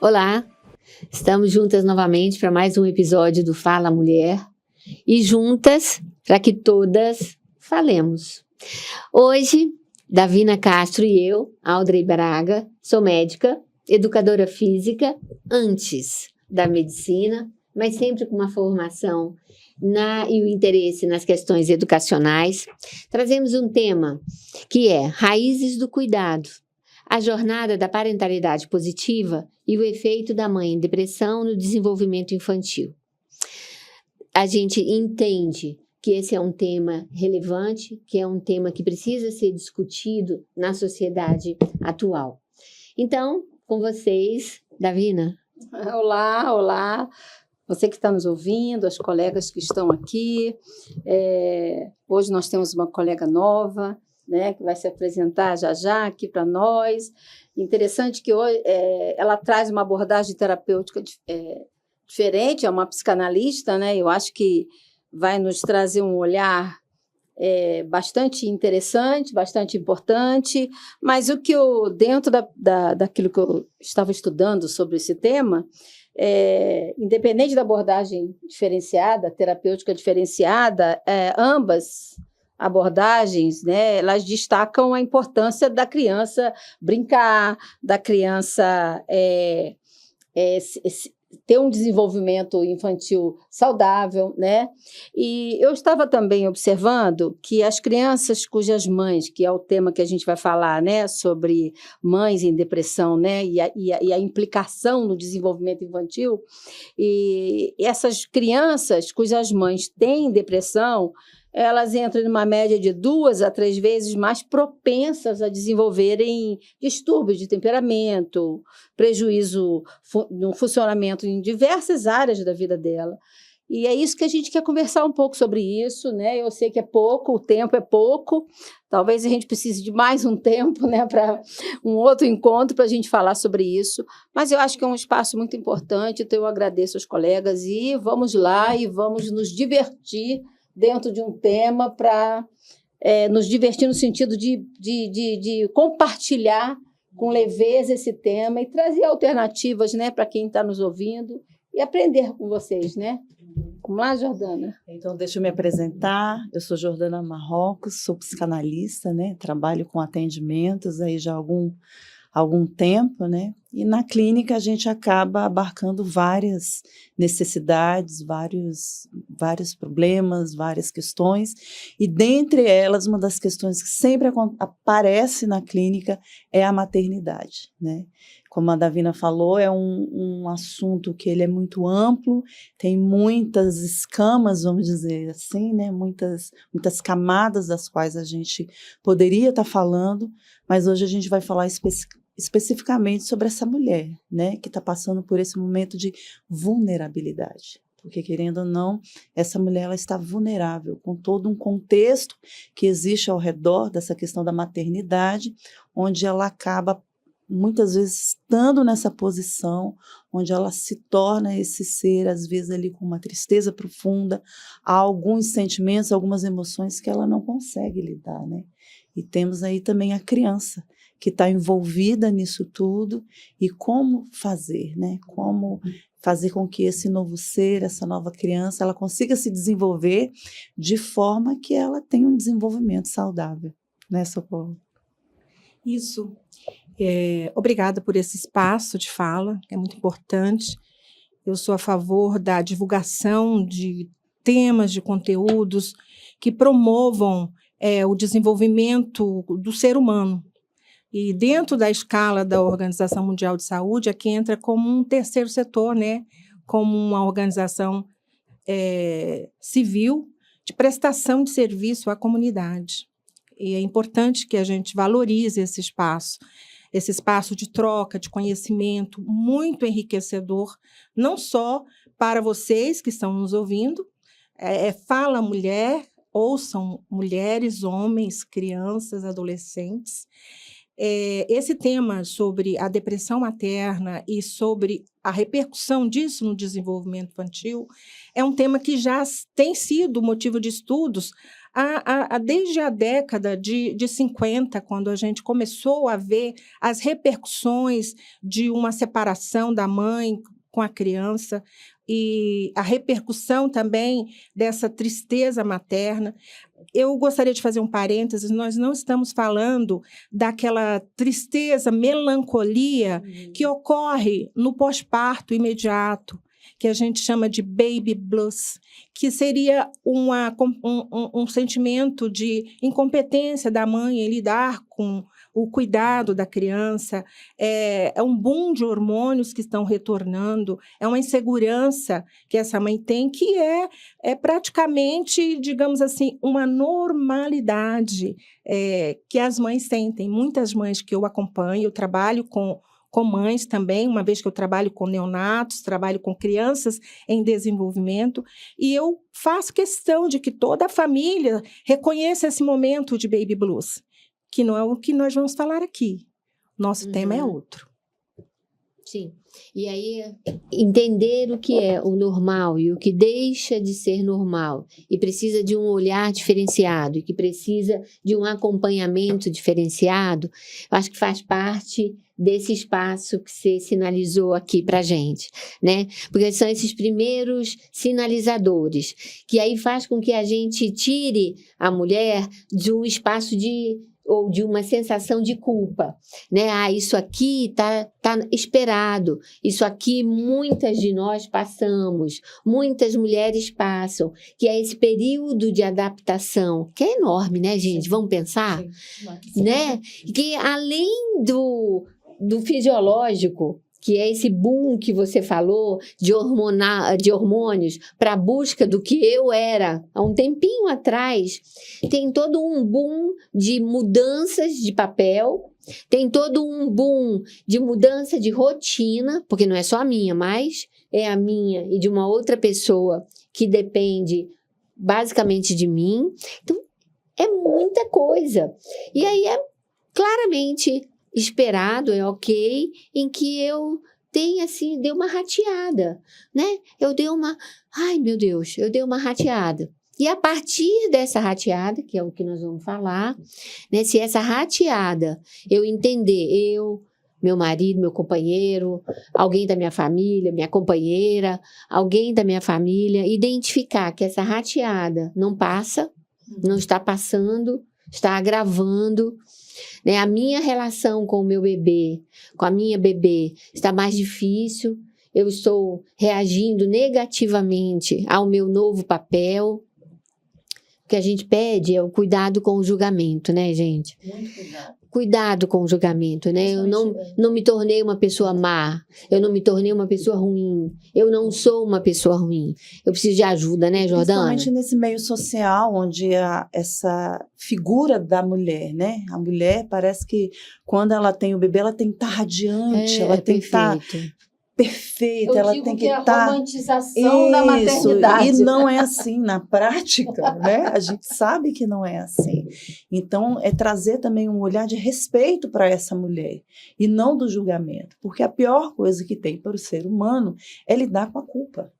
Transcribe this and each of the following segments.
Olá, estamos juntas novamente para mais um episódio do Fala Mulher e juntas para que todas falemos. Hoje, Davina Castro e eu, Audrey Braga, sou médica, educadora física, antes da medicina, mas sempre com uma formação e o interesse nas questões educacionais. Trazemos um tema que é Raízes do Cuidado, a jornada da parentalidade positiva e o efeito da mãe em depressão no desenvolvimento infantil. A gente entende que esse é um tema relevante, que é um tema que precisa ser discutido na sociedade atual. Então, com vocês, Davina. Olá. Você que está nos ouvindo, as colegas que estão aqui. Hoje nós temos uma colega nova, né, que vai se apresentar já aqui para nós. Interessante que hoje ela traz uma abordagem terapêutica diferente, é uma psicanalista, né? Eu acho que vai nos trazer um olhar bastante interessante, bastante importante, mas o que dentro daquilo que eu estava estudando sobre esse tema, independente da abordagem diferenciada, terapêutica diferenciada, ambas abordagens, né, elas destacam a importância da criança brincar, da criança ter um desenvolvimento infantil saudável, né? E eu estava também observando que as crianças cujas mães, que é o tema que a gente vai falar, né, sobre mães em depressão, né, e a implicação no desenvolvimento infantil, e essas crianças cujas mães têm depressão, elas entram numa média de 2 a 3 vezes mais propensas a desenvolverem distúrbios de temperamento, prejuízo no funcionamento em diversas áreas da vida dela. E é isso que a gente quer conversar um pouco sobre isso, né? Eu sei que é pouco, o tempo é pouco, talvez a gente precise de mais um tempo, né, para um outro encontro para a gente falar sobre isso, mas eu acho que é um espaço muito importante, então eu agradeço aos colegas e vamos lá e vamos nos divertir dentro de um tema para nos divertir no sentido de compartilhar com leveza esse tema e trazer alternativas, né, para quem está nos ouvindo e aprender com vocês, né? Vamos lá, Jordana? Então, deixa eu me apresentar. Eu sou Jordana Marrocos, sou psicanalista, né? Trabalho com atendimentos aí já há algum tempo, né? E na clínica a gente acaba abarcando várias necessidades, vários problemas, várias questões, e dentre elas, uma das questões que sempre aparece na clínica é a maternidade, né? Como a Davina falou, é um assunto que ele é muito amplo, tem muitas escamas, vamos dizer assim, né? Muitas camadas das quais a gente poderia estar falando, mas hoje a gente vai falar especificamente sobre essa mulher, né, que está passando por esse momento de vulnerabilidade. Porque, querendo ou não, essa mulher ela está vulnerável, com todo um contexto que existe ao redor dessa questão da maternidade, onde ela acaba, muitas vezes, estando nessa posição, onde ela se torna esse ser, às vezes, ali com uma tristeza profunda, há alguns sentimentos, algumas emoções que ela não consegue lidar, né? E temos aí também a criança, que está envolvida nisso tudo, e como fazer, né? Como fazer com que esse novo ser, essa nova criança, ela consiga se desenvolver de forma que ela tenha um desenvolvimento saudável, né, Socorro? Isso. Obrigada por esse espaço de fala, é muito importante. Eu sou a favor da divulgação de temas, de conteúdos que promovam o desenvolvimento do ser humano. E dentro da escala da Organização Mundial de Saúde, aqui entra como um terceiro setor, né? Como uma organização civil de prestação de serviço à comunidade. E é importante que a gente valorize esse espaço de troca, de conhecimento, muito enriquecedor, não só para vocês que estão nos ouvindo, Fala Mulher, ouçam mulheres, homens, crianças, adolescentes. Esse tema sobre a depressão materna e sobre a repercussão disso no desenvolvimento infantil é um tema que já tem sido motivo de estudos Desde a década de 50, quando a gente começou a ver as repercussões de uma separação da mãe com a criança e a repercussão também dessa tristeza materna. Eu gostaria de fazer um parênteses, nós não estamos falando daquela tristeza, melancolia que ocorre no pós-parto imediato, que a gente chama de baby blues, que seria um sentimento de incompetência da mãe em lidar com o cuidado da criança, é um boom de hormônios que estão retornando, é uma insegurança que essa mãe tem, que é praticamente, digamos assim, uma normalidade que as mães sentem. Muitas mães que eu acompanho, eu trabalho com mães também, uma vez que eu trabalho com neonatos, trabalho com crianças em desenvolvimento, e eu faço questão de que toda a família reconheça esse momento de baby blues, que não é o que nós vamos falar aqui. Nosso tema é outro. Sim. E aí, entender o que é o normal e o que deixa de ser normal e precisa de um olhar diferenciado e que precisa de um acompanhamento diferenciado, eu acho que faz parte desse espaço que você sinalizou aqui pra gente, né? Porque são esses primeiros sinalizadores, que aí faz com que a gente tire a mulher de um espaço ou de uma sensação de culpa, né? Isso aqui tá esperado, isso aqui muitas de nós passamos, muitas mulheres passam, que é esse período de adaptação, que é enorme, né, gente? Sim. Vamos pensar? Sim. Né? Que além do fisiológico, que é esse boom que você falou de hormônios para a busca do que eu era há um tempinho atrás, tem todo um boom de mudanças de papel, tem todo um boom de mudança de rotina, porque não é só a minha, mas é a minha e de uma outra pessoa que depende basicamente de mim. Então, é muita coisa. E aí é claramente esperado, é ok, em que eu tenha, assim, dei uma rateada, né? Eu dei uma rateada. E a partir dessa rateada, que é o que nós vamos falar, né? Se essa rateada eu entender, meu marido, meu companheiro, alguém da minha família, minha companheira, alguém da minha família, identificar que essa rateada não passa, não está passando, está agravando, né? A minha relação com o meu bebê, com a minha bebê, está mais difícil. Eu estou reagindo negativamente ao meu novo papel. O que a gente pede é o cuidado com o julgamento, né, gente? Muito cuidado. Cuidado com o julgamento, né? Eu não me tornei uma pessoa má, eu não me tornei uma pessoa ruim, eu não sou uma pessoa ruim. Eu preciso de ajuda, né, Jordana? Principalmente nesse meio social, onde essa figura da mulher, né? A mulher parece que quando ela tem o bebê, ela tem que estar radiante, ela tem que estar perfeita, ela tem que estar... a romantização da maternidade. E não é assim na prática, né? A gente sabe que não é assim. Então, é trazer também um olhar de respeito para essa mulher e não do julgamento, porque a pior coisa que tem para o ser humano é lidar com a culpa.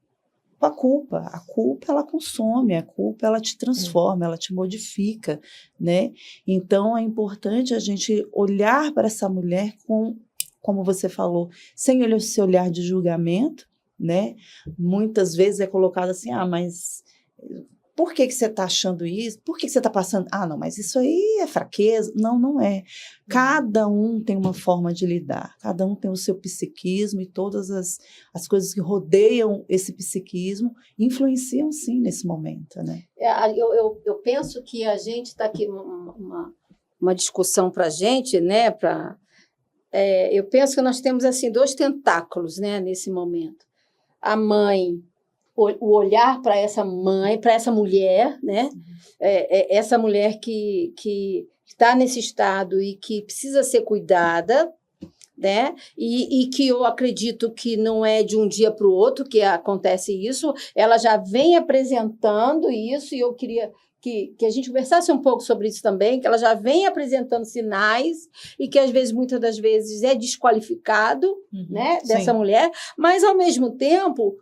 Com a culpa. A culpa, ela consome, a culpa, ela te transforma, ela te modifica, né? Então, é importante a gente olhar para essa mulher como você falou, sem esse olhar de julgamento, né? Muitas vezes é colocado assim, mas por que você está achando isso? Por que você está passando? Não, mas isso aí é fraqueza. Não, não é. Cada um tem uma forma de lidar, cada um tem o seu psiquismo e todas as coisas que rodeiam esse psiquismo influenciam sim nesse momento, né? Eu penso que a gente está aqui, uma discussão para a gente, né? Eu penso que nós temos assim 2 tentáculos, né, nesse momento. A mãe, o olhar para essa mãe, para essa mulher, né? Essa mulher que está nesse estado e que precisa ser cuidada, né? E que eu acredito que não é de um dia para o outro que acontece isso. Ela já vem apresentando isso e eu queria que a gente conversasse um pouco sobre isso também, que ela já vem apresentando sinais e que, às vezes, muitas das vezes, é desqualificado, né, dessa mulher, mas, ao mesmo tempo,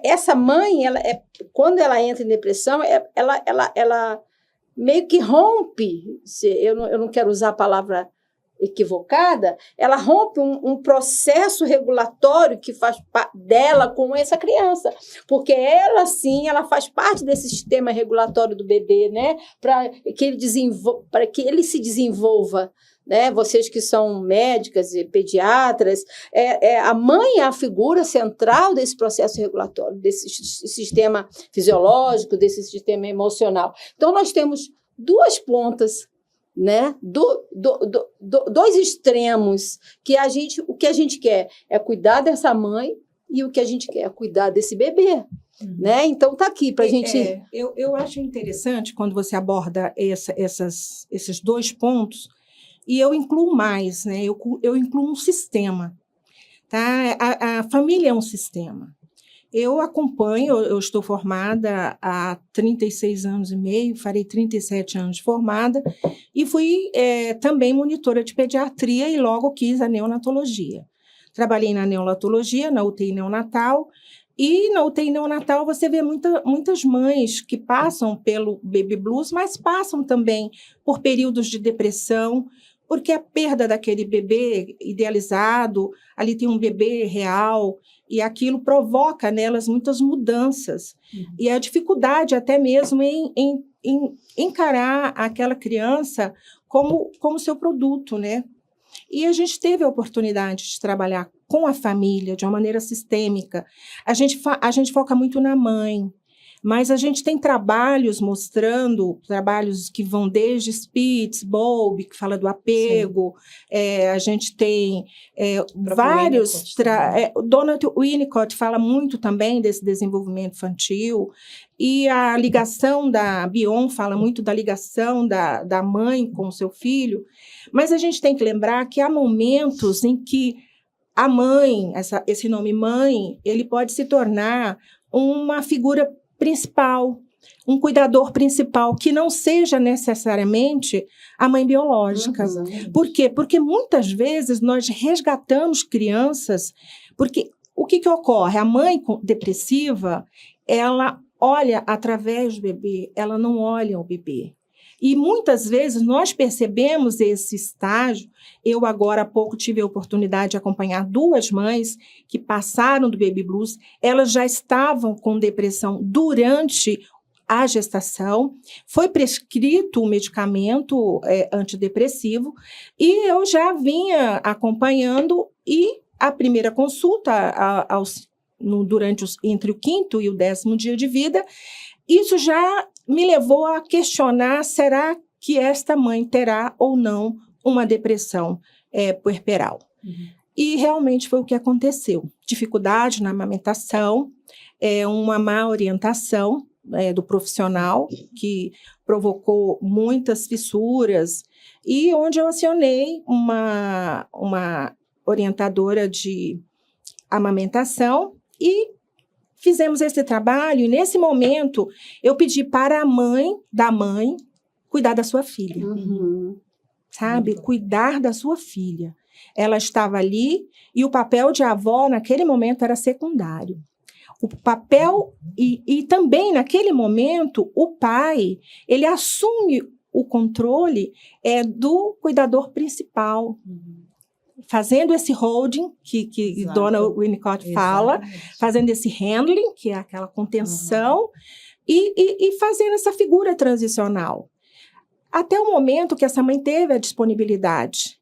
essa mãe, quando ela entra em depressão, ela meio que rompe, eu não quero usar a palavra equivocada, ela rompe um processo regulatório que faz dela com essa criança, porque ela, sim, ela faz parte desse sistema regulatório do bebê, né? Para que ele se desenvolva, né? Vocês que são médicas e pediatras, a mãe é a figura central desse processo regulatório, desse sistema fisiológico, desse sistema emocional. Então, nós temos duas pontas, né? Dois extremos que o que a gente quer é cuidar dessa mãe e o que a gente quer é cuidar desse bebê, né? Então tá aqui para a gente. Eu acho interessante quando você aborda esses dois pontos, e eu incluo mais, né? Eu incluo um sistema, tá? A família é um sistema. Eu acompanho, eu estou formada há 36 anos e meio, farei 37 anos de formada, e fui também monitora de pediatria e logo quis a neonatologia. Trabalhei na neonatologia, na UTI neonatal, e na UTI neonatal você vê muitas mães que passam pelo baby blues, mas passam também por períodos de depressão, porque a perda daquele bebê idealizado, ali tem um bebê real, e aquilo provoca nelas muitas mudanças. E a dificuldade até mesmo em encarar aquela criança como seu produto, né? E a gente teve a oportunidade de trabalhar com a família de uma maneira sistêmica. A gente foca muito na mãe, mas a gente tem trabalhos que vão desde Spitz, Bowlby, que fala do apego, a gente tem vários... Donald Winnicott fala muito também desse desenvolvimento infantil, e a ligação da Bion fala muito da ligação da mãe com o seu filho, mas a gente tem que lembrar que há momentos em que a mãe, esse nome mãe, ele pode se tornar uma figura principal, um cuidador principal, que não seja necessariamente a mãe biológica. Por quê? Porque muitas vezes nós resgatamos crianças, porque o que ocorre? A mãe depressiva, ela olha através do bebê, ela não olha o bebê. E muitas vezes nós percebemos esse estágio. Eu agora há pouco tive a oportunidade de acompanhar duas mães que passaram do baby blues. Elas já estavam com depressão durante a gestação. Foi prescrito o medicamento antidepressivo e eu já vinha acompanhando, e a primeira consulta entre o 5º e o 10º dia de vida, isso já me levou a questionar: será que esta mãe terá ou não uma depressão puerperal? E realmente foi o que aconteceu. Dificuldade na amamentação, uma má orientação do profissional, que provocou muitas fissuras, e onde eu acionei uma orientadora de amamentação e fizemos esse trabalho, e nesse momento eu pedi para a mãe cuidar da sua filha. Sabe? Cuidar da sua filha. Ela estava ali e o papel de avó naquele momento era secundário. O papel, e também naquele momento, o pai, ele assume o controle do cuidador principal. Fazendo esse holding, que Dona Winnicott fala, fazendo esse handling, que é aquela contenção, e fazendo essa figura transicional. Até o momento que essa mãe teve a disponibilidade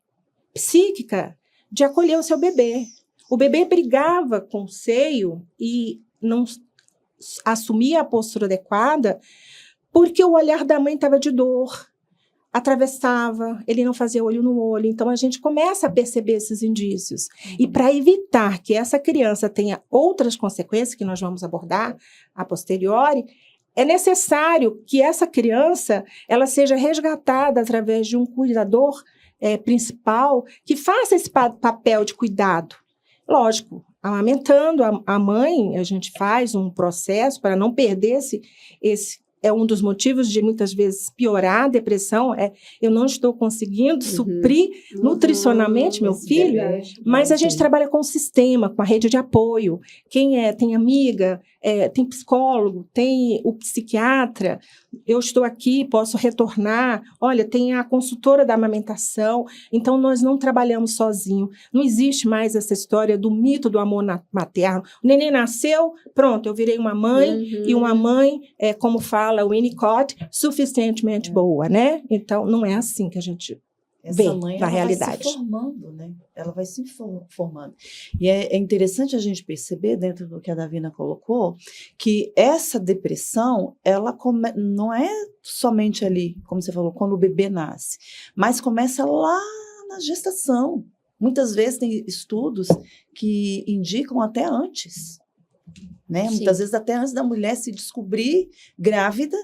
psíquica de acolher o seu bebê. O bebê brigava com o seio e não assumia a postura adequada porque o olhar da mãe estava de dor. Atravessava, ele não fazia olho no olho. Então, a gente começa a perceber esses indícios. E para evitar que essa criança tenha outras consequências, que nós vamos abordar a posteriori, é necessário que essa criança ela seja resgatada através de um cuidador principal que faça esse papel de cuidado. Lógico, amamentando a mãe, a gente faz um processo para não perder é um dos motivos de muitas vezes piorar a depressão, eu não estou conseguindo suprir nutricionalmente meu filho, mas a gente trabalha com o sistema, com a rede de apoio. Quem tem amiga, tem psicólogo, tem o psiquiatra, eu estou aqui, posso retornar, olha, tem a consultora da amamentação, então nós não trabalhamos sozinho. Não existe mais essa história do mito do amor materno. O neném nasceu, pronto, eu virei uma mãe, e uma mãe, como fala o Winnicott, suficientemente boa, né? Então, não é assim que a gente vê na realidade. Vai se formando, né? Ela vai se formando. E é interessante a gente perceber, dentro do que a Davina colocou, que essa depressão, ela não é somente ali, como você falou, quando o bebê nasce, mas começa lá na gestação. Muitas vezes tem estudos que indicam até antes, né? Muitas vezes até antes da mulher se descobrir grávida,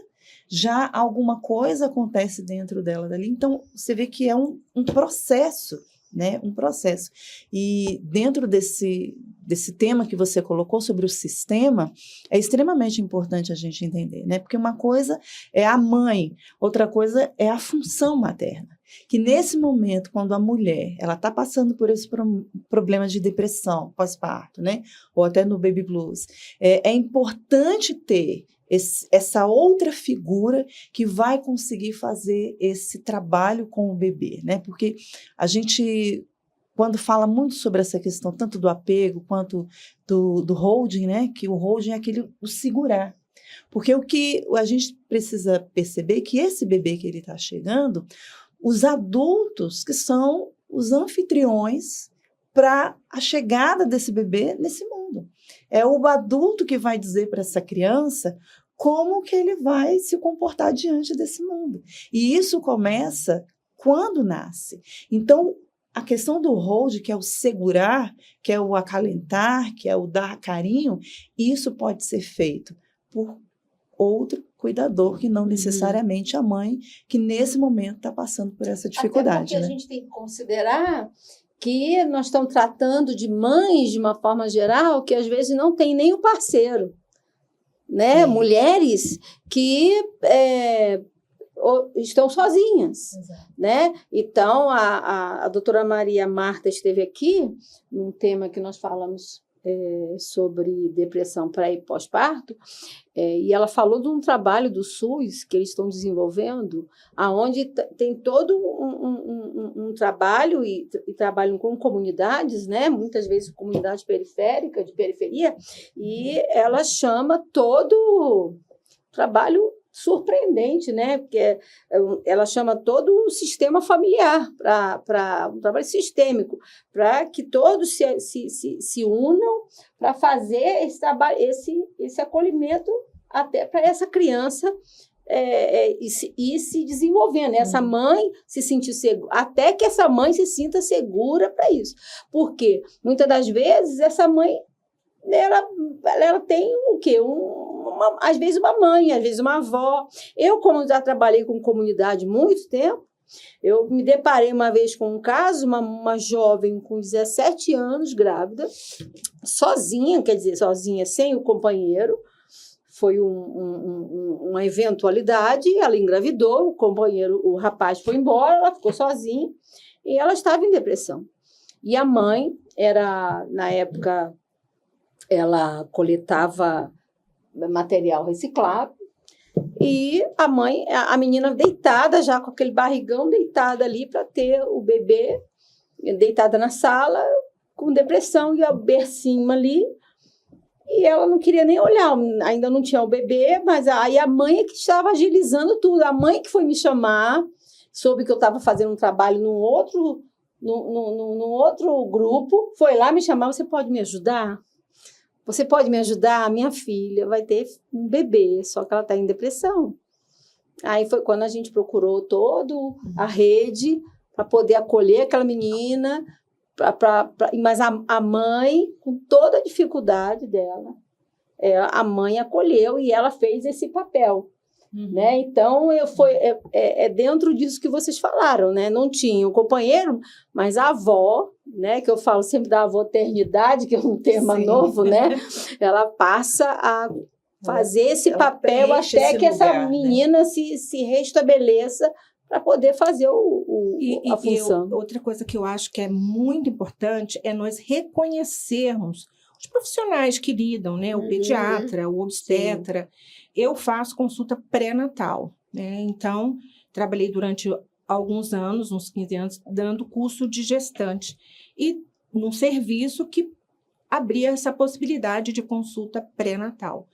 já alguma coisa acontece dentro dela dali. Então, você vê que é um processo, né? Um processo. E dentro desse tema que você colocou sobre o sistema, é extremamente importante a gente entender, né? Porque uma coisa é a mãe, outra coisa é a função materna. Que nesse momento, quando a mulher ela está passando por esse problema de depressão pós-parto, né? Ou até no baby blues, é importante ter essa outra figura que vai conseguir fazer esse trabalho com o bebê, né? Porque a gente, quando fala muito sobre essa questão, tanto do apego quanto do holding, né? Que o holding é o segurar. Porque o que a gente precisa perceber é que esse bebê que ele está chegando, os adultos que são os anfitriões para a chegada desse bebê nesse mundo. É o adulto que vai dizer para essa criança como que ele vai se comportar diante desse mundo. E isso começa quando nasce. Então, a questão do hold, que é o segurar, que é o acalentar, que é o dar carinho, isso pode ser feito por outro cuidador, que não necessariamente a mãe, que nesse momento está passando por essa dificuldade. Até porque a gente tem que considerar que nós estamos tratando de mães, de uma forma geral, que às vezes não tem nem o parceiro, né? Mulheres que estão sozinhas, né? Então, a doutora Maria Marta esteve aqui, num tema que nós falamos sobre depressão pré e pós-parto, e ela falou de um trabalho do SUS que eles estão desenvolvendo, aonde tem todo um trabalho e trabalham com comunidades, né? Muitas vezes comunidades periféricas, de periferia, e ela chama todo o trabalho surpreendente, né? Porque ela chama todo o sistema familiar para um trabalho sistêmico, para que todos se unam para fazer esse trabalho, esse acolhimento até para essa criança e se desenvolvendo, né? Essa mãe se sentir segura, até que essa mãe se sinta segura para isso. Porque muitas das vezes essa mãe ela tem o quê? Às vezes uma mãe, às vezes uma avó. Eu, como já trabalhei com comunidade há muito tempo, eu me deparei uma vez com um caso, uma jovem com 17 anos, grávida, sozinha, quer dizer, sozinha, sem o companheiro. Foi uma eventualidade, ela engravidou, o rapaz foi embora, ela ficou sozinha e ela estava em depressão. E a mãe na época, ela coletava material reciclável, e a menina deitada, já com aquele barrigão, deitada ali para ter o bebê, deitada na sala, com depressão, e o bercinho ali, e ela não queria nem olhar, ainda não tinha o bebê, mas aí a mãe é que estava agilizando tudo, a mãe que foi me chamar, soube que eu estava fazendo um trabalho num outro grupo, foi lá me chamar, você pode me ajudar? Você pode me ajudar? A minha filha vai ter um bebê, só que ela está em depressão. Aí foi quando a gente procurou toda a rede para poder acolher aquela menina, mas a mãe, com toda a dificuldade dela, a mãe acolheu e ela fez esse papel. Né? Então, dentro disso que vocês falaram, né? Não tinha um companheiro, mas a avó, né? Que eu falo sempre da avoternidade, que é um tema novo, né? Ela passa fazer esse ela papel preenche até esse que essa lugar, né? menina se restabeleça para poder fazer a função. Outra coisa que eu acho que é muito importante é nós reconhecermos os profissionais que lidam, né? O pediatra, o obstetra. Eu faço consulta pré-natal, né? Então, trabalhei durante alguns anos, uns 15 anos, dando curso de gestante. E num serviço que abria essa possibilidade de consulta pré-natal.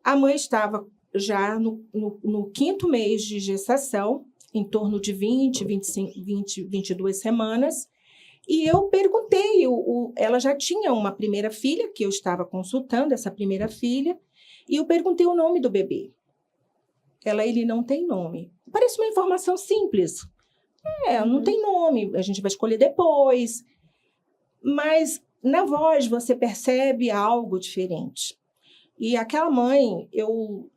A mãe estava já no 5º mês de gestação, em torno de 22 semanas, e eu perguntei, ela já tinha uma primeira filha, que eu estava consultando, essa primeira filha, e eu perguntei o nome do bebê. Ele não tem nome. Parece uma informação simples. Não tem nome, a gente vai escolher depois. Mas na voz você percebe algo diferente. E aquela mãe, eu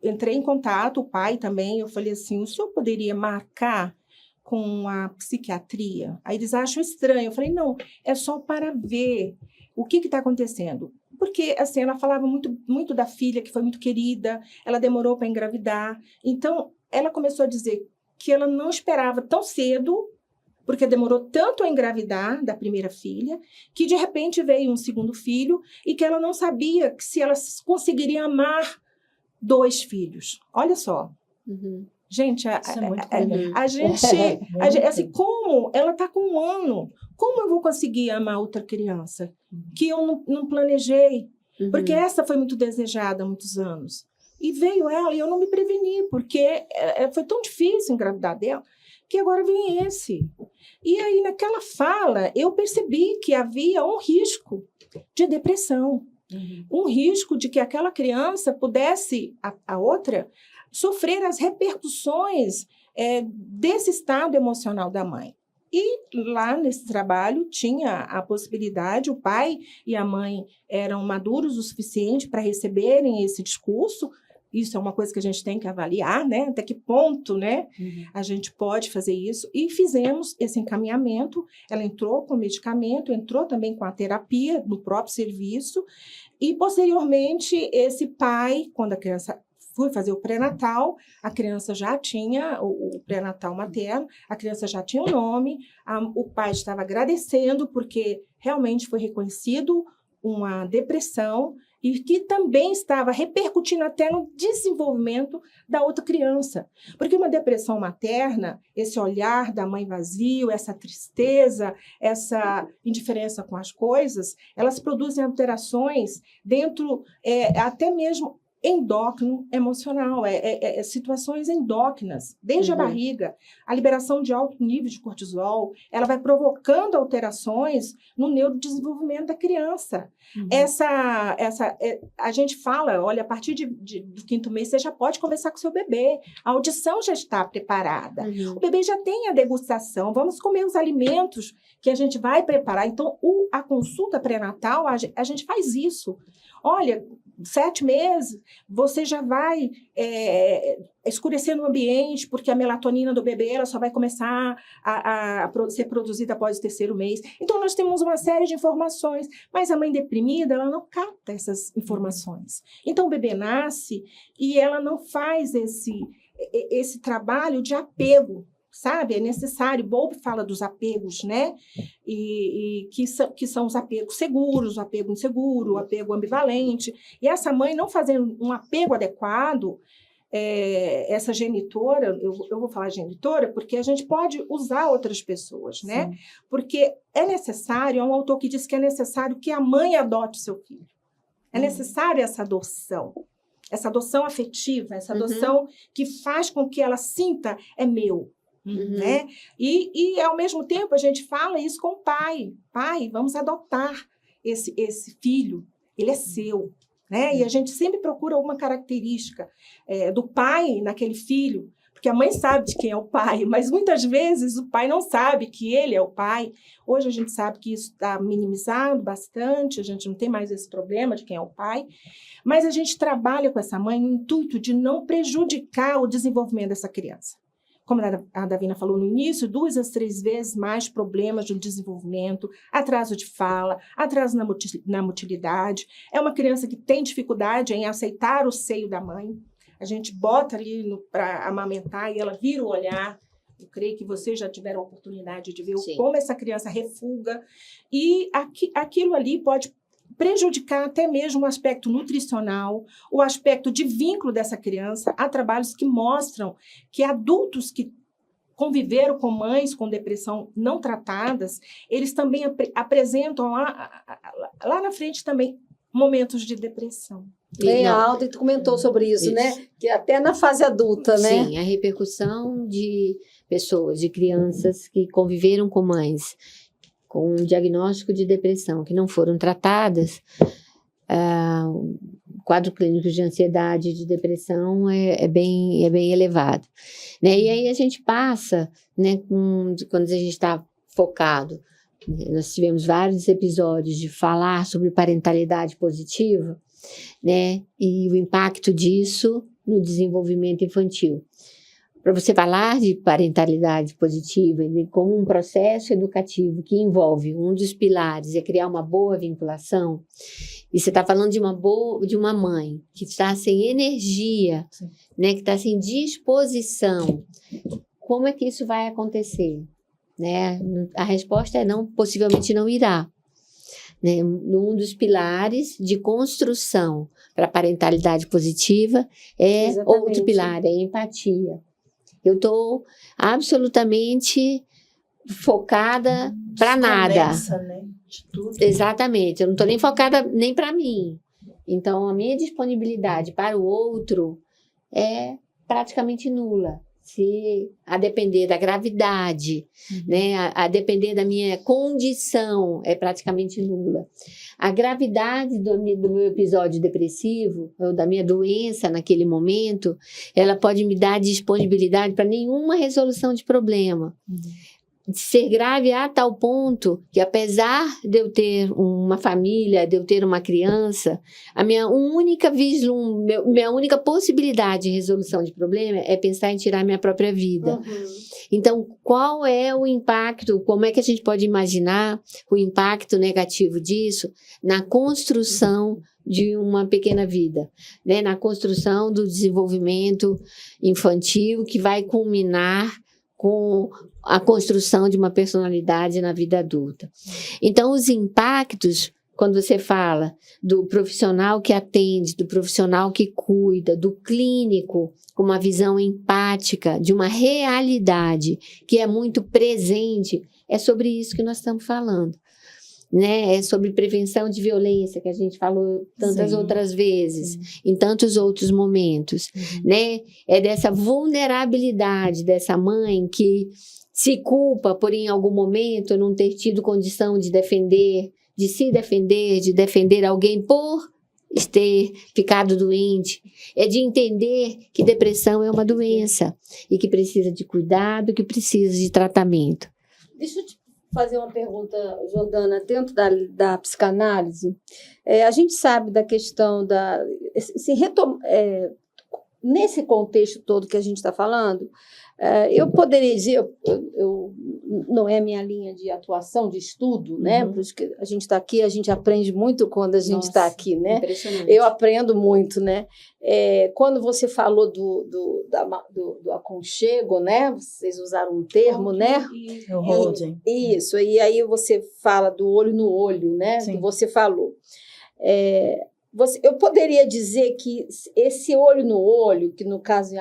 entrei em contato, o pai também, eu falei assim, o senhor poderia marcar com a psiquiatria? Aí eles acham estranho. Eu falei, não, é só para ver o que está acontecendo. Porque, assim, ela falava muito, muito da filha, que foi muito querida, ela demorou para engravidar. Então, ela começou a dizer que ela não esperava tão cedo, porque demorou tanto a engravidar da primeira filha, que de repente veio um segundo filho e que ela não sabia se ela conseguiria amar 2 filhos. Olha só. Gente, Isso é muito a gente, assim, como ela está com 1 ano, como eu vou conseguir amar outra criança que eu não planejei? Porque essa foi muito desejada há muitos anos. E veio ela e eu não me preveni, porque foi tão difícil engravidar dela, que agora vem esse. E aí, naquela fala, eu percebi que havia um risco de depressão. Um risco de que aquela criança pudesse, a outra, sofrer as repercussões desse estado emocional da mãe. E lá nesse trabalho tinha a possibilidade, o pai e a mãe eram maduros o suficiente para receberem esse discurso. Isso é uma coisa que a gente tem que avaliar, né? Até que ponto, né? A gente pode fazer isso. E fizemos esse encaminhamento. Ela entrou com o medicamento, entrou também com a terapia no próprio serviço. E, posteriormente, esse pai, quando a criança foi fazer o pré-natal, a criança já tinha o pré-natal materno, a criança já tinha o nome, o pai estava agradecendo porque realmente foi reconhecido uma depressão e que também estava repercutindo até no desenvolvimento da outra criança. Porque uma depressão materna, esse olhar da mãe vazio, essa tristeza, essa indiferença com as coisas, elas produzem alterações dentro, até mesmo endócrino emocional, situações endócrinas, desde a barriga, a liberação de alto nível de cortisol, ela vai provocando alterações no neurodesenvolvimento da criança. A gente fala, olha, a partir do 5º mês você já pode conversar com o seu bebê, a audição já está preparada, o bebê já tem a degustação, vamos comer os alimentos que a gente vai preparar. Então, a consulta pré-natal, a gente faz isso. Olha, 7 meses, você já vai escurecendo o ambiente, porque a melatonina do bebê ela só vai começar a ser produzida após o 3º mês. Então, nós temos uma série de informações, mas a mãe deprimida, ela não capta essas informações. Então, o bebê nasce e ela não faz esse trabalho de apego, sabe? É necessário. Bowlby fala dos apegos, né? E que são os apegos seguros, o apego inseguro, o apego ambivalente. E essa mãe não fazendo um apego adequado, essa genitora, eu vou falar genitora, porque a gente pode usar outras pessoas, né? Sim. Porque é necessário, é um autor que diz que é necessário que a mãe adote seu filho. É necessária essa adoção afetiva, essa adoção que faz com que ela sinta, é meu. Né? E, ao mesmo tempo, a gente fala isso com o pai. Pai, vamos adotar esse filho. Ele é seu. Né? E a gente sempre procura alguma característica do pai naquele filho, porque a mãe sabe de quem é o pai, mas muitas vezes o pai não sabe que ele é o pai. Hoje a gente sabe que isso está minimizado bastante, a gente não tem mais esse problema de quem é o pai, mas a gente trabalha com essa mãe no intuito de não prejudicar o desenvolvimento dessa criança. como a Davina falou no início, 2 a 3 vezes mais problemas de desenvolvimento, atraso de fala, atraso na motilidade. É uma criança que tem dificuldade em aceitar o seio da mãe. A gente bota ali para amamentar e ela vira o olhar. Eu creio que vocês já tiveram a oportunidade de ver como essa criança refuga. E aquilo ali pode prejudicar até mesmo o aspecto nutricional, o aspecto de vínculo dessa criança. Há trabalhos que mostram que adultos que conviveram com mães com depressão não tratadas, eles também apresentam lá na frente também momentos de depressão. A Alda comentou sobre isso, né? Que até na fase adulta, né? Sim, a repercussão de pessoas, de crianças que conviveram com mães com um diagnóstico de depressão, que não foram tratadas, quadro clínico de ansiedade, de depressão é bem elevado. Né? E aí a gente passa, né, quando a gente está focado, nós tivemos vários episódios de falar sobre parentalidade positiva, né, e o impacto disso no desenvolvimento infantil. Para você falar de parentalidade positiva como um processo educativo que envolve um dos pilares é criar uma boa vinculação, e você está falando de uma mãe que está sem energia, né, que está sem disposição, como é que isso vai acontecer? Né? A resposta é não, possivelmente não irá. Né? Um dos pilares de construção para a parentalidade positiva é outro pilar, é a empatia. Eu estou absolutamente focada para nada. Né? De tudo. Exatamente. Eu não estou nem focada nem para mim. Então, a minha disponibilidade para o outro é praticamente nula. Se a depender da gravidade, né, a depender da minha condição, é praticamente nula. A gravidade do meu episódio depressivo, ou da minha doença naquele momento, ela pode me dar disponibilidade para nenhuma resolução de problema. Ser grave a tal ponto que, apesar de eu ter uma família, de eu ter uma criança, a minha única possibilidade de resolução de problema é pensar em tirar minha própria vida. Então, qual é o impacto? Como é que a gente pode imaginar o impacto negativo disso na construção de uma pequena vida, né? Na construção do desenvolvimento infantil que vai culminar com a construção de uma personalidade na vida adulta. Então, os impactos, quando você fala do profissional que atende, do profissional que cuida, do clínico, com uma visão empática de uma realidade que é muito presente, é sobre isso que nós estamos falando. Né? É sobre prevenção de violência, que a gente falou tantas outras vezes, em tantos outros momentos. Né? É dessa vulnerabilidade dessa mãe que se culpa por, em algum momento, não ter tido condição de defender, de se defender, de defender alguém por ter ficado doente. É de entender que depressão é uma doença e que precisa de cuidado, que precisa de tratamento. Deixa eu te fazer uma pergunta, Jordana, dentro da psicanálise. A gente sabe da questão nesse contexto todo que a gente está falando, eu poderia dizer, não é minha linha de atuação, de estudo, né? Por isso que a gente está aqui, a gente aprende muito quando a gente está aqui, né? Eu aprendo muito, né? Quando você falou do aconchego, né? Vocês usaram um termo, né? O holding. Isso, e aí você fala do olho no olho, né? Sim. Que você falou. Eu poderia dizer que esse olho no olho, que no caso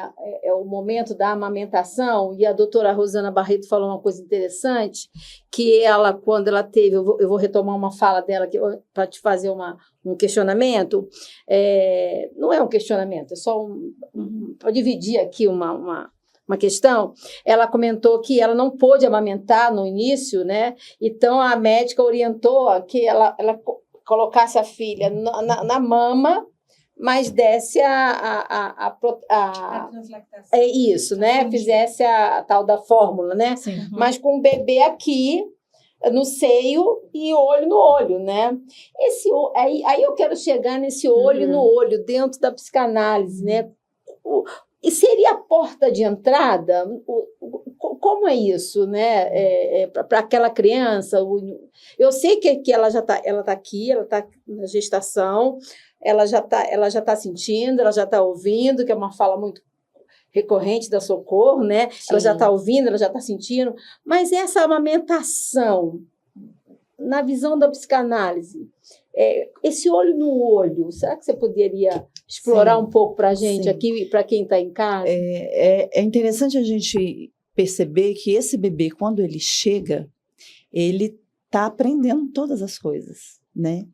é o momento da amamentação, e a doutora Rosana Barreto falou uma coisa interessante, que ela, quando ela teve, eu vou retomar uma fala dela para te fazer um questionamento, não é um questionamento, é só para dividir aqui uma questão. Ela comentou que ela não pôde amamentar no início, né? Então a médica orientou que ela colocasse a filha na mama, mas desse a translactação. É isso, né? Fizesse a tal da fórmula, né? Sim. Mas com o bebê aqui no seio e olho no olho, né? Aí eu quero chegar nesse olho no olho dentro da psicanálise, né? E seria a porta de entrada? Como é isso, né? Para aquela criança? Eu sei que ela tá aqui, ela está na gestação, ela já tá sentindo, ela já está ouvindo, que é uma fala muito recorrente da Socorro, né? Sim. Ela já está ouvindo, ela já está sentindo. Mas essa amamentação, na visão da psicanálise, esse olho no olho, será que você poderia explorar um pouco para a gente aqui, para quem está em casa? É interessante a gente perceber que esse bebê, quando ele chega, ele está aprendendo todas as coisas, né?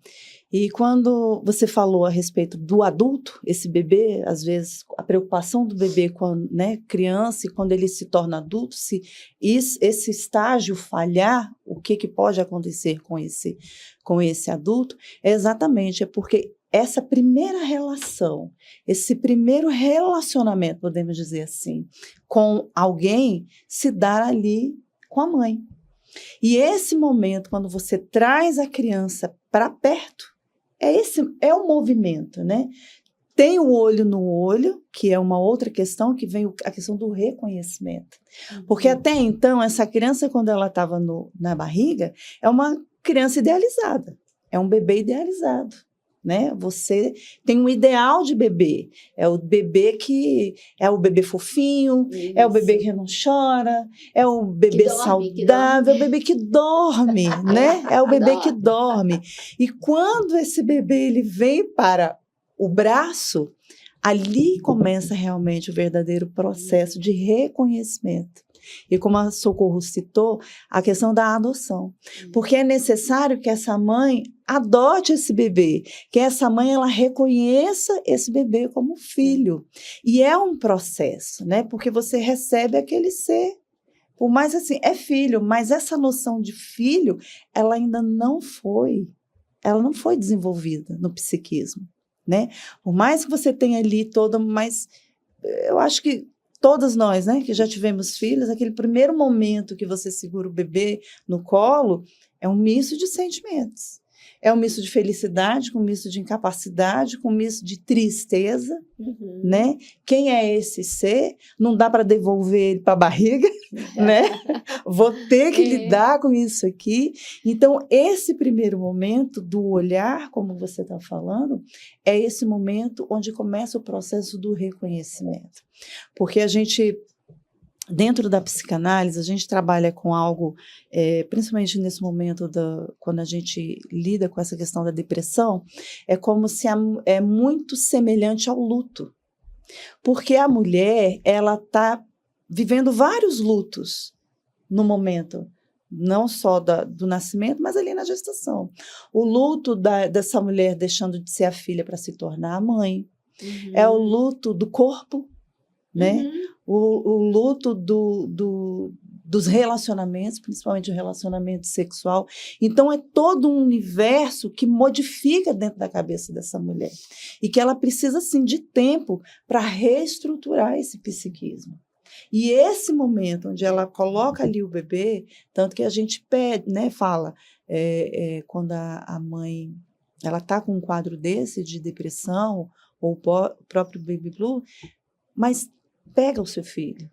E quando você falou a respeito do adulto, esse bebê, às vezes, a preocupação do bebê quando, né, criança, e quando ele se torna adulto, se esse estágio falhar, o que pode acontecer com esse adulto, é porque essa primeira relação, esse primeiro relacionamento, podemos dizer assim, com alguém, se dá ali com a mãe. E esse momento, quando você traz a criança para perto, é o movimento, né? Tem o olho no olho, que é uma outra questão, que vem a questão do reconhecimento. Porque até então, essa criança, quando ela estava na barriga, é uma criança idealizada, é um bebê idealizado. Né? Você tem um ideal de bebê, é o bebê fofinho, isso. É o bebê que não chora, é o bebê saudável, é o bebê que dorme, né? É o bebê que dorme. E quando esse bebê ele vem para o braço, ali começa realmente o verdadeiro processo de reconhecimento. E como a Socorro citou, a questão da adoção. Porque é necessário que essa mãe adote esse bebê, que essa mãe ela reconheça esse bebê como filho. E é um processo, né? Porque você recebe aquele ser. Por mais assim, é filho, mas essa noção de filho, ela ainda não foi desenvolvida no psiquismo, né? Por mais que você tenha ali toda, mas eu acho que todas nós, né, que já tivemos filhos, aquele primeiro momento que você segura o bebê no colo, é um misto de sentimentos. É um misto de felicidade, com um misto de incapacidade, com um misto de tristeza, né? Quem é esse ser? Não dá para devolver ele para a barriga, né? Vou ter que lidar com isso aqui. Então, esse primeiro momento do olhar, como você está falando, é esse momento onde começa o processo do reconhecimento. Porque a gente... Dentro da psicanálise, a gente trabalha com algo, principalmente nesse momento, quando a gente lida com essa questão da depressão, é como se é muito semelhante ao luto. Porque a mulher, ela está vivendo vários lutos no momento, não só do nascimento, mas ali na gestação. O luto dessa mulher deixando de ser a filha para se tornar a mãe, é o luto do corpo, né? O luto dos relacionamentos, principalmente o relacionamento sexual. Então, é todo um universo que modifica dentro da cabeça dessa mulher. E que ela precisa, sim, de tempo para reestruturar esse psiquismo. E esse momento onde ela coloca ali o bebê, tanto que a gente pede, né, fala, quando a mãe ela está com um quadro desse de depressão, ou o próprio baby blue, mas pega o seu filho,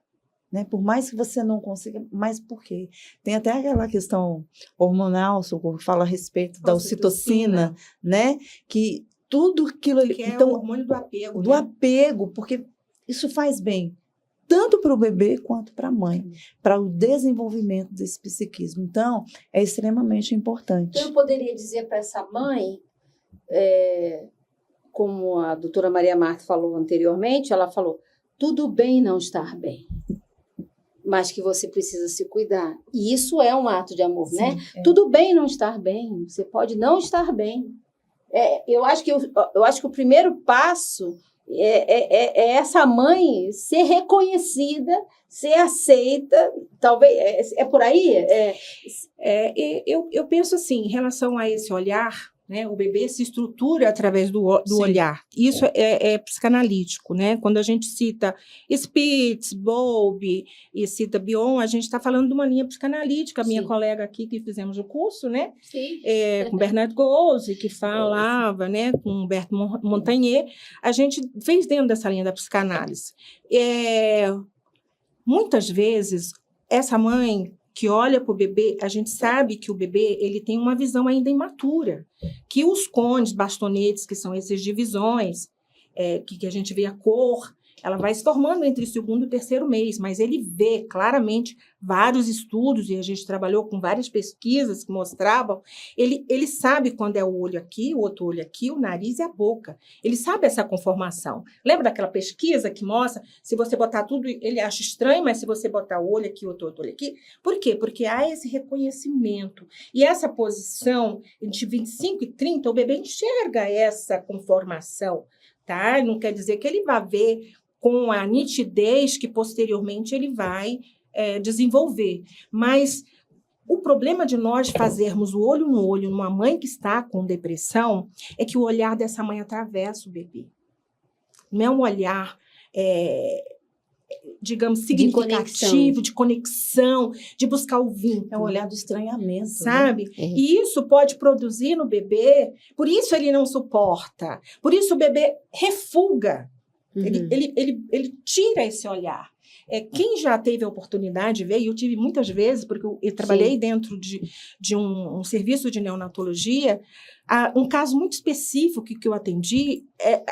né? Por mais que você não consiga, mas por quê? Tem até aquela questão hormonal, Socorro fala a respeito da ocitocina, né? Que tudo aquilo ali... Que é então, o hormônio do apego. Do né? apego, porque isso faz bem, tanto para o bebê quanto para a mãe, para o desenvolvimento desse psiquismo. Então, é extremamente importante. Então, eu poderia dizer para essa mãe, como a doutora Maria Marta falou anteriormente, ela falou, tudo bem não estar bem, mas que você precisa se cuidar. E isso é um ato de amor, sim, né? Tudo bem não estar bem, você pode não estar bem. Eu acho que o primeiro passo é essa mãe ser reconhecida, ser aceita, talvez, é por aí? Eu penso assim, em relação a esse olhar, né? O bebê se estrutura através do olhar. Isso é psicanalítico, né? Quando a gente cita Spitz, Bowlby e cita Bion, a gente está falando de uma linha psicanalítica. A minha colega aqui que fizemos o curso, né? Sim. Com Bernard Gose, que falava, né? Com Humberto Montagnier, a gente fez dentro dessa linha da psicanálise. Muitas vezes, essa mãe que olha para o bebê, a gente sabe que o bebê ele tem uma visão ainda imatura, que os cones, bastonetes, que são essas divisões, que a gente vê a cor, ela vai se formando entre o segundo e o terceiro mês, mas ele vê claramente vários estudos, e a gente trabalhou com várias pesquisas que mostravam, ele sabe quando é o olho aqui, o outro olho aqui, o nariz e a boca. Ele sabe essa conformação. Lembra daquela pesquisa que mostra, se você botar tudo, ele acha estranho, mas se você botar o olho aqui, o outro olho aqui, por quê? Porque há esse reconhecimento. E essa posição, entre 25 e 30, o bebê enxerga essa conformação, tá? Não quer dizer que ele vai ver com a nitidez que posteriormente ele vai desenvolver. Mas o problema de nós fazermos o olho no olho numa mãe que está com depressão é que o olhar dessa mãe atravessa o bebê. Não é um olhar, digamos, significativo, de conexão, de buscar o vínculo. É um olhar do estranhamento. Sabe? Né? E isso pode produzir no bebê, por isso ele não suporta, por isso o bebê refuga. Ele tira esse olhar. Quem já teve a oportunidade de ver, e eu tive muitas vezes, porque eu trabalhei dentro de um serviço de neonatologia, um caso muito específico que eu atendi,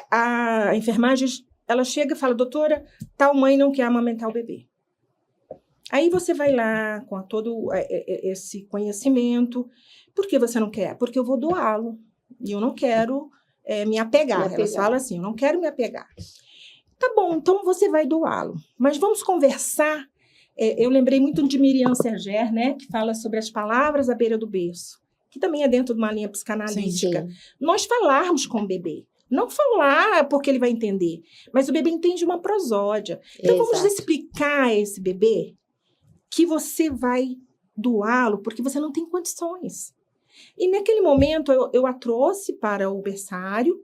a enfermagem ela chega e fala, doutora, tal mãe não quer amamentar o bebê. Aí você vai lá com todo esse conhecimento. Por que você não quer? Porque eu vou doá-lo. E eu não quero me apegar. Elas falam assim, eu não quero me apegar. Tá bom, então você vai doá-lo. Mas vamos conversar. Eu lembrei muito de Miriam Serger, né, que fala sobre as palavras à beira do berço, que também é dentro de uma linha psicanalítica. Sim. Nós falarmos com o bebê. Não falar porque ele vai entender, mas o bebê entende uma prosódia. Então, vamos explicar a esse bebê que você vai doá-lo porque você não tem condições. E naquele momento, eu a trouxe para o berçário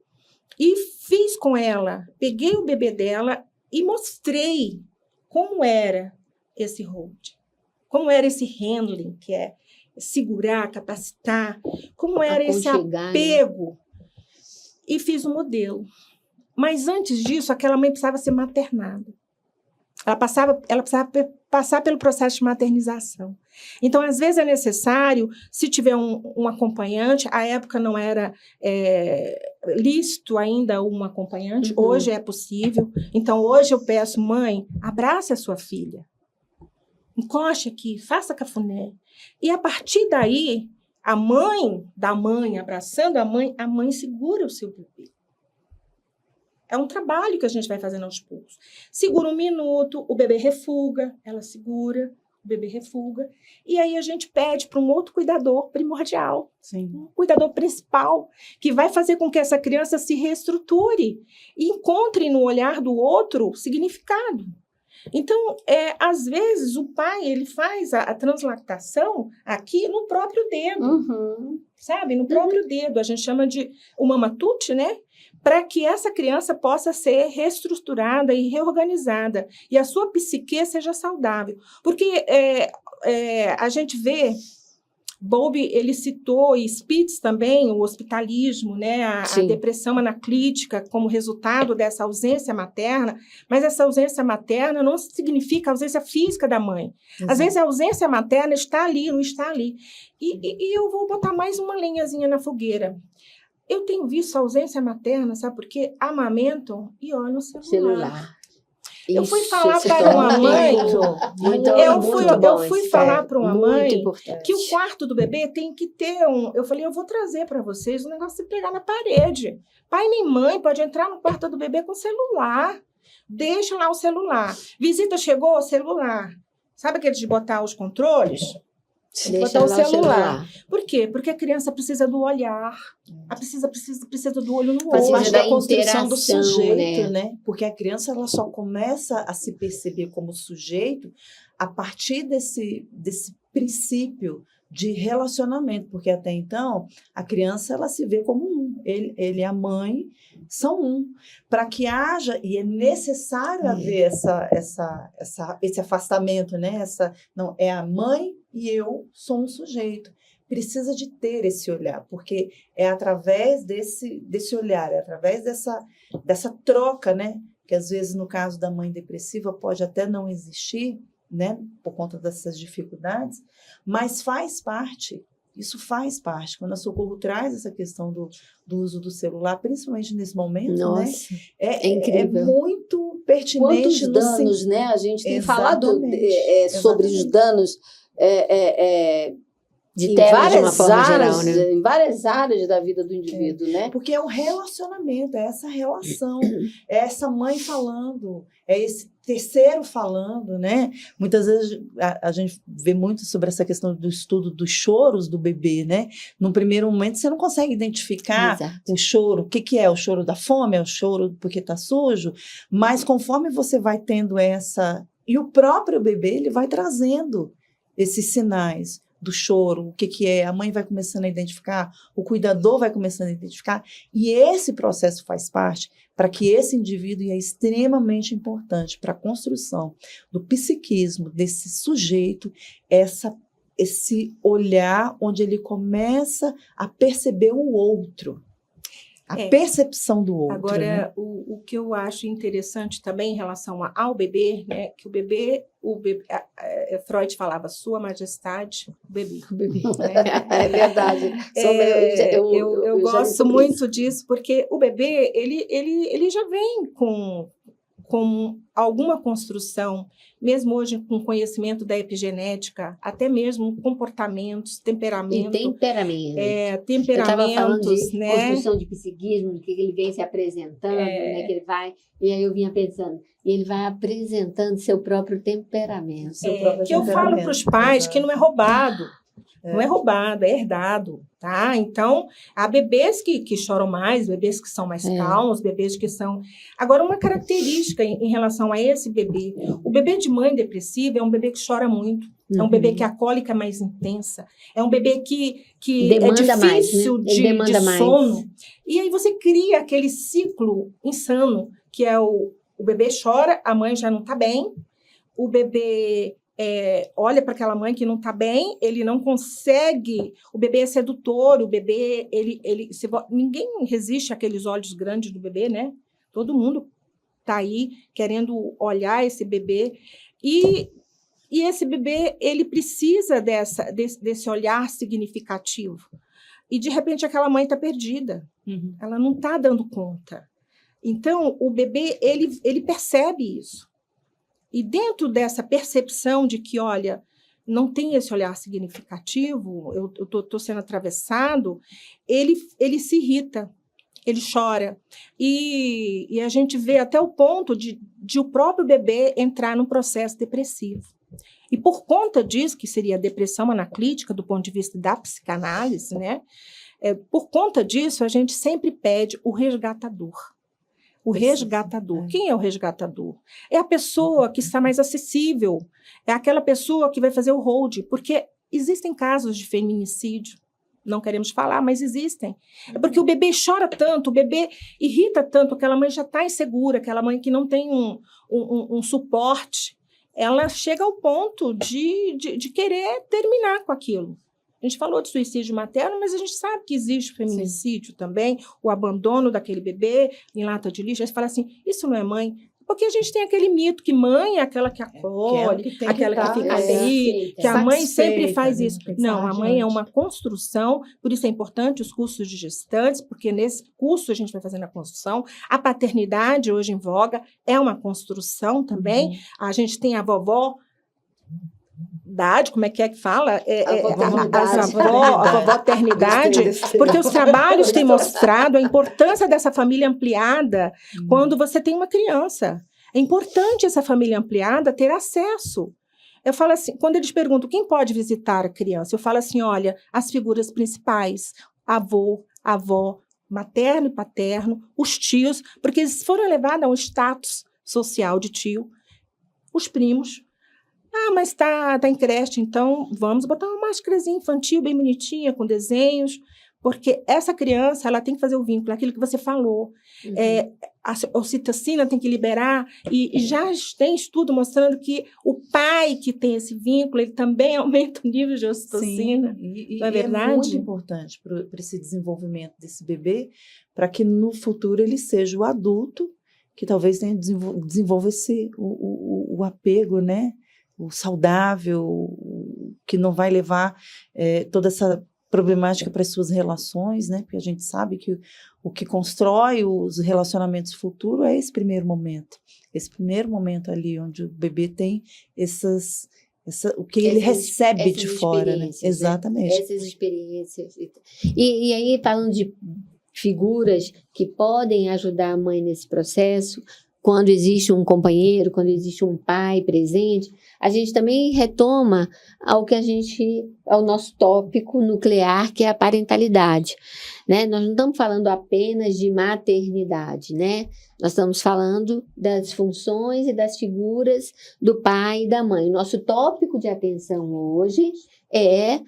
e fiz com ela, peguei o bebê dela e mostrei como era esse hold, como era esse handling, que é segurar, capacitar, como era esse apego. E fiz o modelo. Mas antes disso, aquela mãe precisava ser maternada. Ela precisava passar pelo processo de maternização. Então, às vezes é necessário, se tiver um acompanhante, à época não era lícito ainda um acompanhante, hoje é possível. Então, hoje eu peço, mãe, abrace a sua filha, encoste aqui, faça cafuné. E a partir daí, a mãe da mãe abraçando a mãe segura o seu bebê. É um trabalho que a gente vai fazendo aos poucos. Segura 1 minuto, o bebê refuga, ela segura, o bebê refuga. E aí a gente pede para um outro cuidador primordial, um cuidador principal, que vai fazer com que essa criança se reestruture e encontre no olhar do outro significado. Então, às vezes, o pai ele faz a translactação aqui no próprio dedo, sabe? No próprio dedo. A gente chama de o mamatute, né? Para que essa criança possa ser reestruturada e reorganizada e a sua psique seja saudável. Porque a gente vê, Bowlby, ele citou, e Spitz também, o hospitalismo, né, a depressão anaclítica como resultado dessa ausência materna, mas essa ausência materna não significa a ausência física da mãe. Exato. Às vezes a ausência materna está ali, não está ali. E eu vou botar mais uma lenhazinha na fogueira. Eu tenho visto a ausência materna, sabe por quê? Amamentam e olham o celular. Eu fui falar para uma mãe, eu fui falar para uma mãe que o quarto do bebê tem que ter eu falei, eu vou trazer para vocês um negócio de pegar na parede. Pai nem mãe pode entrar no quarto do bebê com celular. Deixa lá o celular. Visita chegou, celular. Sabe aqueles de botar os controles? Botar o celular. Por quê? Porque a criança precisa do olhar. Ela precisa do olho no olho. Parte da construção do sujeito, né? Porque a criança ela só começa a se perceber como sujeito a partir desse princípio de relacionamento, porque até então a criança ela se vê como um, ele e a mãe são um, para que haja, e é necessário haver esse afastamento, né? Não, é a mãe e eu sou um sujeito. Precisa de ter esse olhar, porque é através desse olhar, é através dessa troca, né? Que às vezes no caso da mãe depressiva pode até não existir, né? Por conta dessas dificuldades, mas faz parte. Isso faz parte. Quando a Socorro traz essa questão do uso do celular, principalmente nesse momento, Nossa, né? é É incrível. muito pertinente. Quantos danos, né? A gente tem falado sobre os Exatamente. danos De em tela, de uma várias forma áreas, geral, né? em várias áreas da vida do indivíduo, né? Porque é o relacionamento, é essa relação, é essa mãe falando, é esse terceiro falando, né? Muitas vezes a gente vê muito sobre essa questão do estudo dos choros do bebê, né? Num primeiro momento você não consegue identificar Exato. o choro, o que é o choro da fome, é o choro porque está sujo, mas conforme você vai tendo e o próprio bebê ele vai trazendo esses sinais do choro, o que é, a mãe vai começando a identificar, o cuidador vai começando a identificar, e esse processo faz parte para que esse indivíduo, e é extremamente importante para a construção do psiquismo desse sujeito, esse olhar onde ele começa a perceber o outro, a percepção do outro. Agora, né? o que eu acho interessante também em relação ao bebê, né, que o bebê Freud falava, Sua Majestade, o bebê. Né? É verdade. Eu já li gosto sobre muito isso. disso, porque o bebê, ele já vem com alguma construção, mesmo hoje com conhecimento da epigenética, até mesmo comportamentos, E temperamento. temperamento. Eu Temperamentos, estava falando de né? construção de psiquismo, do que ele vem se apresentando, né, que ele vai, e aí eu vinha pensando, ele vai apresentando seu próprio temperamento. Que eu falo para os pais que não é roubado. Não é roubado, é herdado, tá? Então, há bebês que choram mais, bebês que são mais calmos, bebês que são... Agora, uma característica em relação a esse bebê, o bebê de mãe depressiva é um bebê que chora muito, é um bebê que a cólica é mais intensa, é um bebê que Demanda é mais, difícil né? Ele demanda de sono. E aí você cria aquele ciclo insano, que é o bebê chora, a mãe já não está bem, o bebê... olha para aquela mãe que não está bem, ele não consegue, o bebê é sedutor, o bebê, ninguém resiste àqueles olhos grandes do bebê, né? Todo mundo está aí querendo olhar esse bebê, e esse bebê, ele precisa desse olhar significativo, e de repente aquela mãe está perdida, ela não está dando conta. Então, o bebê, ele percebe isso. E dentro dessa percepção de que, olha, não tem esse olhar significativo, eu estou sendo atravessado, ele se irrita, ele chora. E a gente vê até o ponto de o próprio bebê entrar num processo depressivo. E por conta disso, que seria a depressão anaclítica, do ponto de vista da psicanálise, né? Por conta disso, a gente sempre pede o resgatador. O resgatador. Quem é o resgatador? É a pessoa que está mais acessível, é aquela pessoa que vai fazer o hold, porque existem casos de feminicídio, não queremos falar, mas existem. É porque o bebê chora tanto, o bebê irrita tanto, aquela mãe já está insegura, aquela mãe que não tem um suporte, ela chega ao ponto de querer terminar com aquilo. A gente falou de suicídio materno, mas a gente sabe que existe feminicídio também, o abandono daquele bebê em lata de lixo. A gente fala assim, isso não é mãe? Porque a gente tem aquele mito que mãe é aquela que acolhe, aquela que fica ali, que a mãe sempre faz isso. Não, a mãe é uma construção, por isso é importante os cursos de gestantes, porque nesse curso a gente vai fazendo a construção. A paternidade, hoje em voga, é uma construção também. A gente tem a vovó... como é que fala? A vovó-ternidade, porque os trabalhos têm mostrado a importância dessa família ampliada quando você tem uma criança. É importante essa família ampliada ter acesso. Eu falo assim, quando eles perguntam quem pode visitar a criança, eu falo assim, olha, as figuras principais, avô, avó, materno e paterno, os tios, porque eles foram elevados a um status social de tio, os primos, Ah, mas tá em creche, então vamos botar uma máscarazinha infantil bem bonitinha, com desenhos, porque essa criança, ela tem que fazer o vínculo, aquilo que você falou. A ocitocina tem que liberar, e já tem estudo mostrando que o pai que tem esse vínculo, ele também aumenta o nível de ocitocina. Sim, não é verdade? É muito importante para esse desenvolvimento desse bebê, para que no futuro ele seja o adulto que talvez tenha desenvolva o apego, né? O saudável, que não vai levar toda essa problemática para as suas relações, né? Porque a gente sabe que o que constrói os relacionamentos futuros é esse primeiro momento ali onde o bebê tem o que ele recebe de fora, né? Exatamente. Essas experiências. E aí, falando de figuras que podem ajudar a mãe nesse processo, quando existe um companheiro, quando existe um pai presente, a gente também retoma ao nosso tópico nuclear, que é a parentalidade, né? Nós não estamos falando apenas de maternidade, né? Nós estamos falando das funções e das figuras do pai e da mãe. Nosso tópico de atenção hoje é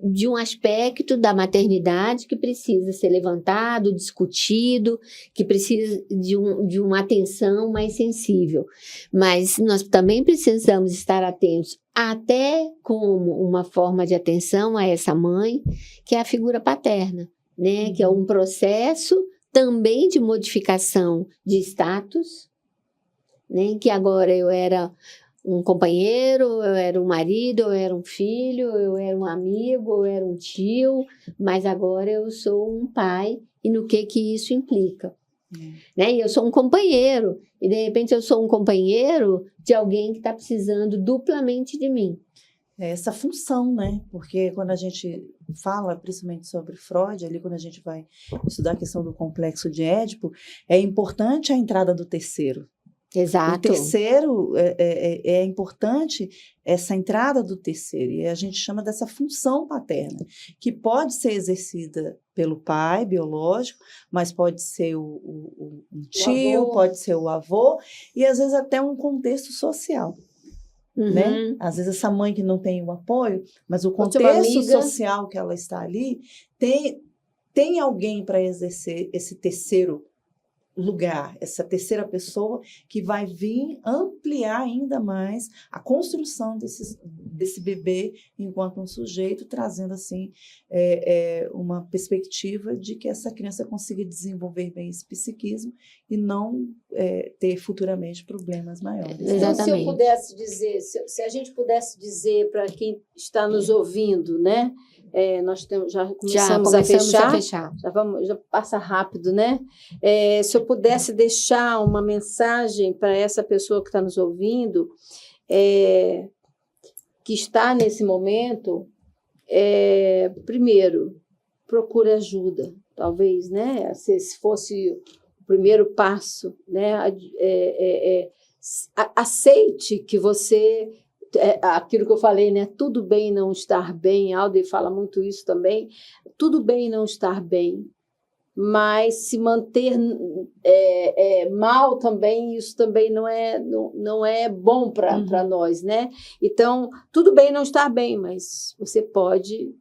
de um aspecto da maternidade que precisa ser levantado, discutido, que precisa de uma atenção mais sensível. Mas nós também precisamos estar atentos até como uma forma de atenção a essa mãe, que é a figura paterna, né? Que é um processo também de modificação de status, né? Que agora eu era um companheiro, eu era um marido, eu era um filho, eu era um amigo, eu era um tio, mas agora eu sou um pai, e no que isso implica. Né? E eu sou um companheiro, e de repente eu sou um companheiro de alguém que está precisando duplamente de mim. Essa função, né? Porque quando a gente fala, principalmente sobre Freud, ali quando a gente vai estudar a questão do complexo de Édipo, é importante a entrada do terceiro. Exato. O terceiro, é importante essa entrada do terceiro, e a gente chama dessa função paterna, que pode ser exercida pelo pai biológico, mas pode ser um tio, pode ser o avô, e às vezes até um contexto social. Né? Às vezes essa mãe que não tem o apoio, mas o contexto social que ela está ali, tem alguém para exercer esse terceiro lugar, essa terceira pessoa que vai vir ampliar ainda mais a construção desse bebê enquanto um sujeito, trazendo assim uma perspectiva de que essa criança consiga desenvolver bem esse psiquismo e não ter futuramente problemas maiores. Então, se eu pudesse dizer, se a gente pudesse dizer para quem está nos ouvindo, né? Nós já começamos a fechar. Já passa rápido, né? Se eu pudesse deixar uma mensagem para essa pessoa que está nos ouvindo, que está nesse momento, primeiro, procure ajuda, talvez, né? Se fosse o primeiro passo, né? Aceite que você... aquilo que eu falei, né? Tudo bem não estar bem, Alder fala muito isso também, tudo bem não estar bem, mas se manter mal também, isso também não é bom para nós, né? Então, tudo bem não estar bem, mas você pode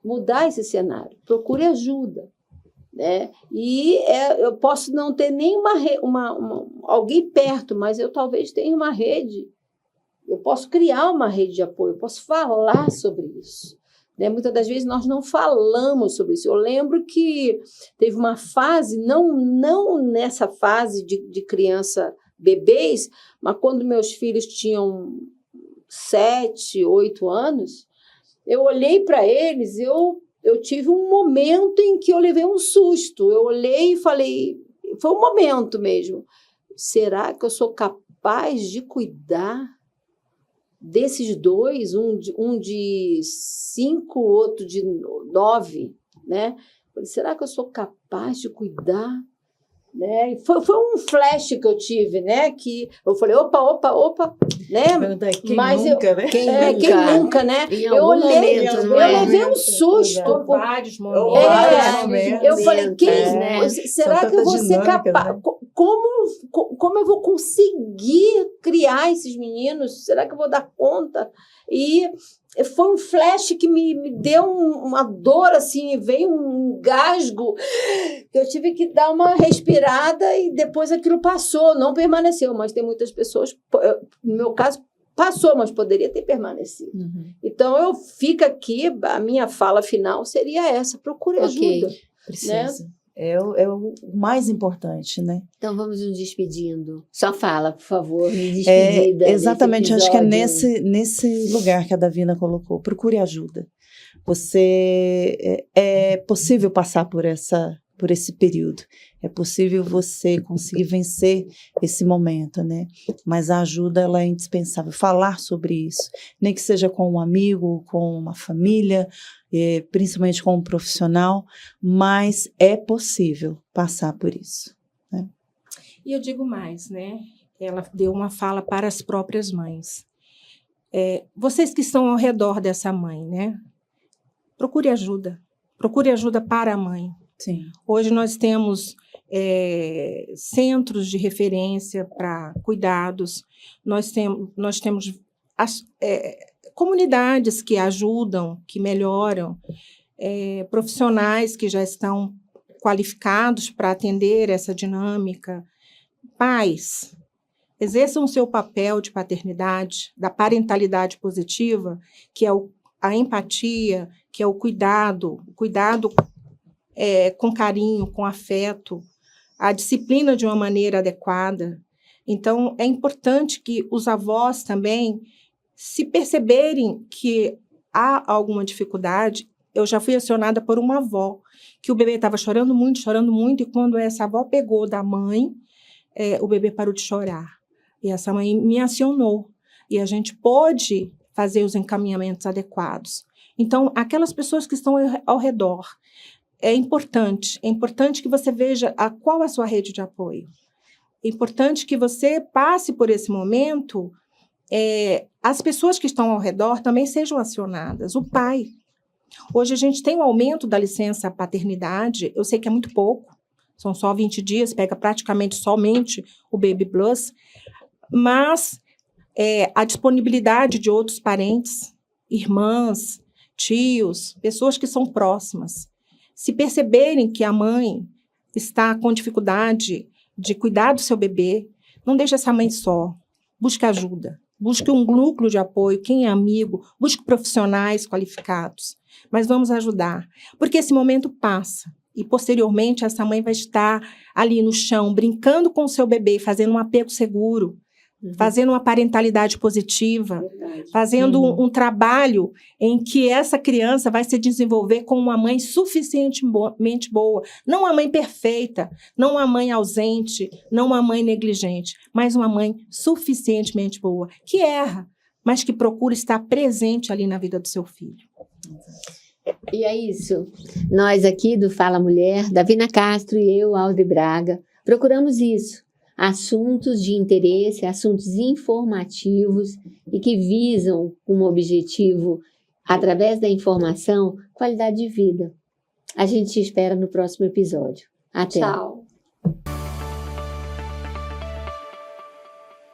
mudar esse cenário, procure ajuda, né? E eu posso não ter nem alguém perto, mas eu talvez tenha uma rede. Eu posso criar uma rede de apoio, eu posso falar sobre isso. Né? Muitas das vezes nós não falamos sobre isso. Eu lembro que teve uma fase, não nessa fase de criança, bebês, mas quando meus filhos tinham 7, 8 anos, eu olhei para eles, eu tive um momento em que eu levei um susto. Eu olhei e falei, foi um momento mesmo. Será que eu sou capaz de cuidar desses dois, um de 5, outro de 9, né? Será que eu sou capaz de cuidar? Né? E foi um flash que eu tive, né? Que eu falei, opa, né? Quem nunca, né? Quem nunca, né? Eu olhei, eu levei um susto. Vários momentos. Eu falei, será que eu vou ser capaz? como eu vou conseguir criar esses meninos? Será que eu vou dar conta? E foi um flash que me deu uma dor, assim, veio um engasgo, que eu tive que dar uma respirada e depois aquilo passou, não permaneceu, mas tem muitas pessoas, no meu caso, passou, mas poderia ter permanecido. Então, eu fico aqui, a minha fala final seria essa, procure ajuda. Precisa. Né? É o mais importante, né? Então, vamos nos despedindo. Só fala, por favor, me despedida. Exatamente, acho que é nesse lugar que a Davina colocou. Procure ajuda. É possível passar por esse período. É possível você conseguir vencer esse momento, né? Mas a ajuda, ela é indispensável. Falar sobre isso, nem que seja com um amigo, com uma família, principalmente com um profissional, mas é possível passar por isso, né? E eu digo mais, né? Ela deu uma fala para as próprias mães. Vocês que estão ao redor dessa mãe, né? Procure ajuda para a mãe. Sim. Hoje nós temos centros de referência para cuidados, nós temos comunidades que ajudam, que melhoram, profissionais que já estão qualificados para atender essa dinâmica. Pais, exerçam o seu papel de paternidade, da parentalidade positiva, que é a empatia, que é o cuidado com carinho, com afeto, a disciplina de uma maneira adequada. Então, é importante que os avós também, se perceberem que há alguma dificuldade. Eu já fui acionada por uma avó, que o bebê estava chorando muito, e quando essa avó pegou da mãe, o bebê parou de chorar. E essa mãe me acionou, e a gente pôde fazer os encaminhamentos adequados. Então, aquelas pessoas que estão ao redor, é importante que você veja qual a sua rede de apoio. É importante que você passe por esse momento, as pessoas que estão ao redor também sejam acionadas. O pai. Hoje a gente tem um aumento da licença paternidade, eu sei que é muito pouco, são só 20 dias, pega praticamente somente o Baby Plus, mas a disponibilidade de outros parentes, irmãs, tios, pessoas que são próximas, se perceberem que a mãe está com dificuldade de cuidar do seu bebê, não deixe essa mãe só. Busque ajuda. Busque um núcleo de apoio, quem é amigo, busque profissionais qualificados. Mas vamos ajudar. Porque esse momento passa. E, posteriormente, essa mãe vai estar ali no chão, brincando com o seu bebê, fazendo um apego seguro, fazendo uma parentalidade positiva, fazendo um trabalho em que essa criança vai se desenvolver como uma mãe suficientemente boa. Não uma mãe perfeita, não uma mãe ausente, não uma mãe negligente, mas uma mãe suficientemente boa, que erra, mas que procura estar presente ali na vida do seu filho. E é isso. Nós aqui do Fala Mulher, Davina Castro e eu, Alde Braga, procuramos isso. Assuntos de interesse, assuntos informativos e que visam como objetivo, através da informação, qualidade de vida. A gente te espera no próximo episódio. Até. Tchau.